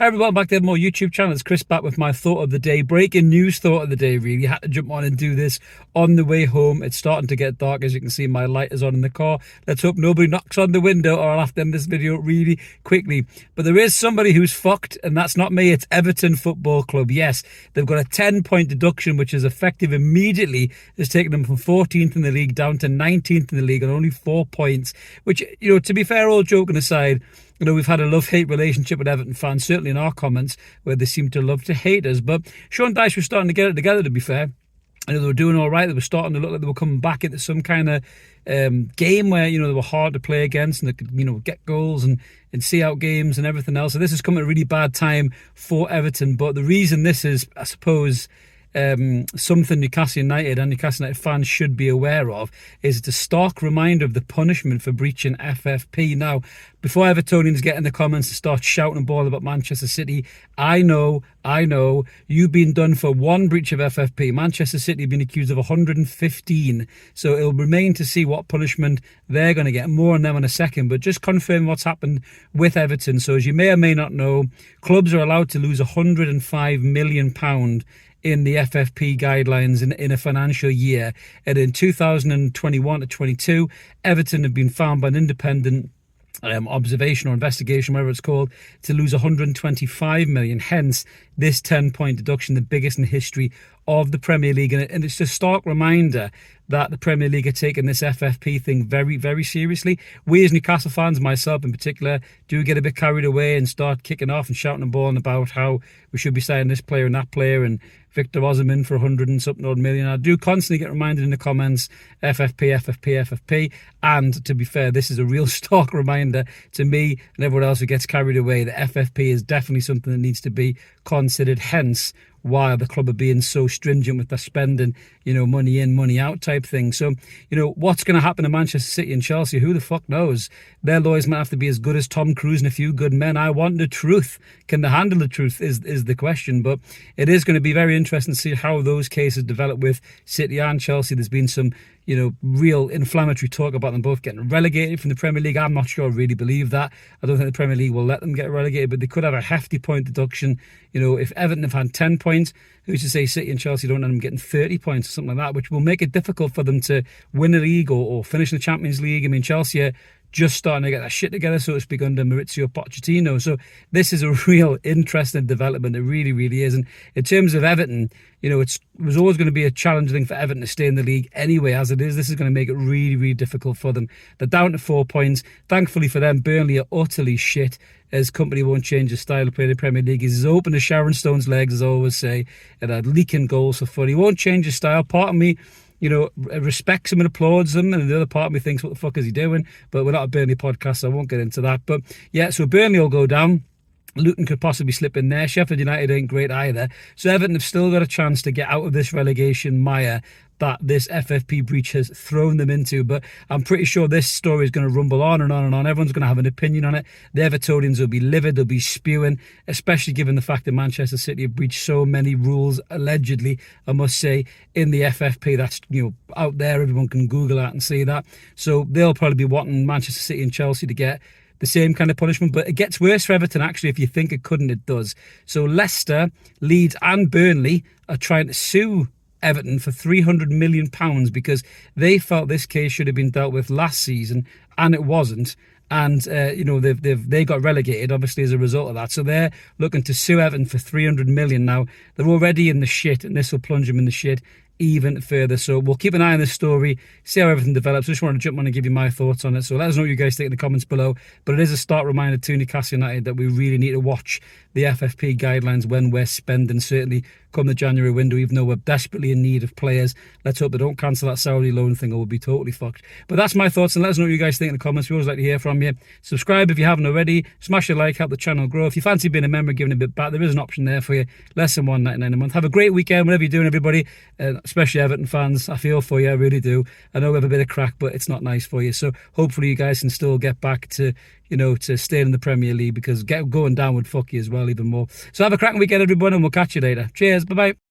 Hi everyone, back to more YouTube channel. It's Chris back with my thought of the day. Breaking news thought of the day, really. Had to jump on and do this on the way home. It's starting to get dark, as you can see. My light is on in the car. Let's hope nobody knocks on the window or I'll have to end this video really quickly. But there is somebody who's fucked, and that's not me. It's Everton Football Club. Yes, they've got a 10-point deduction, which is effective immediately. It's taken them from 14th in the league down to 19th in the league on only 4 points, which, you know, to be fair, all joking aside, you know, we've had a love-hate relationship with Everton fans, certainly in our comments, where they seem to love to hate us. But Sean Dyche was starting to get it together, to be fair. I know they were doing all right. They were starting to look like they were coming back into some kind of game where, you know, they were hard to play against and they could, you know, get goals and see out games and everything else. So this has come at a really bad time for Everton. But the reason this is, I suppose, something Newcastle United and Newcastle United fans should be aware of is it's a stark reminder of the punishment for breaching FFP. Now, before Evertonians get in the comments and start shouting and bawling about Manchester City, I know, you've been done for one breach of FFP. Manchester City have been accused of 115. So it'll remain to see what punishment they're going to get. More on them in a second, but just confirm what's happened with Everton. So as you may or may not know, clubs are allowed to lose £105 million in the FFP guidelines in a financial year. And in 2021 to 22, Everton have been found by an independent observation or investigation, whatever it's called, to lose 125 million. Hence this 10-point deduction, the biggest in the history of the Premier League. And it's a stark reminder that the Premier League are taking this FFP thing very, very seriously. We as Newcastle fans, myself in particular, do get a bit carried away and start kicking off and shouting and bawling about how we should be signing this player and that player and Victor Osimhen for 100 and something odd million. I do constantly get reminded in the comments, FFP. And to be fair, this is a real stark reminder to me and everyone else who gets carried away that FFP is definitely something that needs to be considered. Hence why the club are being so stringent with their spending, you know, money in, money out type thing. So, you know, what's going to happen to Manchester City and Chelsea? Who the fuck knows? Their lawyers might have to be as good as Tom Cruise and a few good men. I want the truth. Can they handle the truth is the question. But it is going to be very interesting to see how those cases develop with City and Chelsea. There's been some, you know, real inflammatory talk about them both getting relegated from the Premier League. I'm not sure I really believe that. I don't think the Premier League will let them get relegated, but they could have a hefty point deduction. You know, if Everton have had 10 points, who's to say City and Chelsea don't end up getting 30 points or something like that, which will make it difficult for them to win a league or finish in the Champions League. I mean, Chelsea are just starting to get that shit together, so to speak, under Maurizio Pochettino. So this is a real interesting development. It really, really is. And in terms of Everton, you know, it was always going to be a challenging thing for Everton to stay in the league anyway, as it is. This is going to make it really, really difficult for them. They're down to 4 points. Thankfully for them, Burnley are utterly shit. As company won't change his style of play in the Premier League. He's as open as Sharon Stone's legs, as I always say, and leaking goals for fun. He won't change his style. Part of me, you know, respects him and applauds him, and the other part of me thinks, what the fuck is he doing? But we're not a Burnley podcast, so I won't get into that. But yeah, so Burnley will go down. Luton could possibly slip in there. Sheffield United ain't great either. So Everton have still got a chance to get out of this relegation mire that this FFP breach has thrown them into. But I'm pretty sure this story is going to rumble on and on and on. Everyone's going to have an opinion on it. The Evertonians will be livid, they'll be spewing, especially given the fact that Manchester City have breached so many rules, allegedly, I must say, in the FFP. That's, you know, out there. Everyone can Google that and see that. So they'll probably be wanting Manchester City and Chelsea to get the same kind of punishment. But it gets worse for Everton, actually. If you think it couldn't, it does. So Leicester, Leeds and Burnley are trying to sue Everton for £300 million because they felt this case should have been dealt with last season and it wasn't. And you know, they got relegated obviously as a result of that. So they're looking to sue Everton for £300 million now. They're already in the shit, and this will plunge them in the shit even further. So we'll keep an eye on this story, see how everything develops. I just want to jump on and give you my thoughts on it. So let us know what you guys think in the comments below. But it is a stark reminder to Newcastle United that we really need to watch the FFP guidelines when we're spending, certainly come the January window, even though we're desperately in need of players. Let's hope they don't cancel that Saudi loan thing or we'll be totally fucked. But that's my thoughts, and let us know what you guys think in the comments. We always like to hear from you. Subscribe if you haven't already. Smash a like, help the channel grow. If you fancy being a member, giving a bit back, there is an option there for you. Less than $1.99 a month. Have a great weekend, whatever you're doing, everybody, especially Everton fans. I feel for you, I really do. I know we have a bit of crack, but it's not nice for you. So hopefully you guys can still get back to, you know, to staying in the Premier League, because going down would fuck you as well even more. So have a cracking weekend, everyone, and we'll catch you later. Cheers, bye-bye.